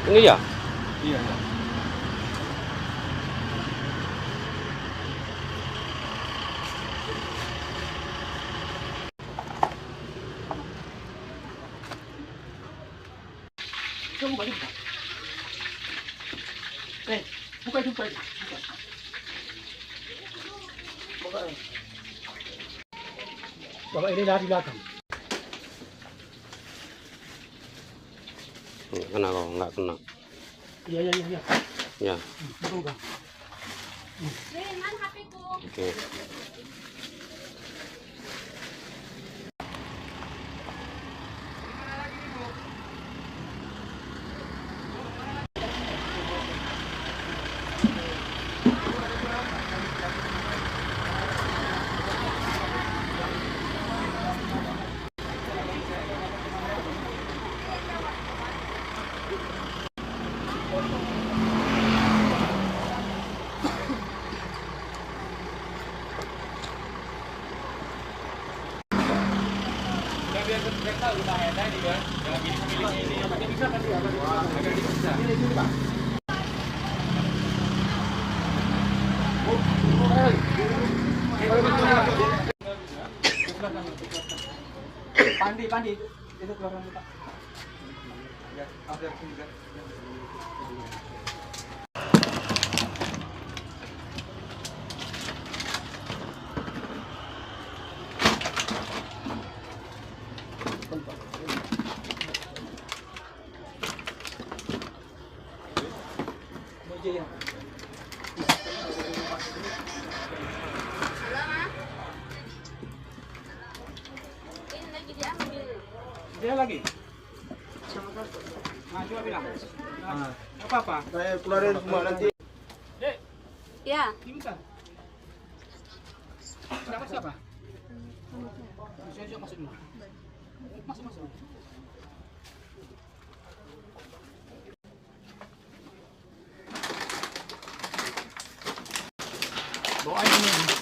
Ini ya? Iya, ya. Kamu balik buka. Buka itu, buka itu. Buka. Bapak ini dari belakang. Nggak kena kok, nggak kena. Iya, iya, iya. Ya, Buka. oke. Biar tahu bahayanya ini kan, yang ini memiliki ini, yang bisa kan dia, agar bisa. Ini Pak. Pandi, itu keluaran Pak. Ya, ada juga. Dia lagi. Nah, coba bilang. Apa-apa? Saya keluarin semua nanti. Dek, Ya, ini kan. Siapa siapa? Saya masuk dulu. Masuk. Bawa ini.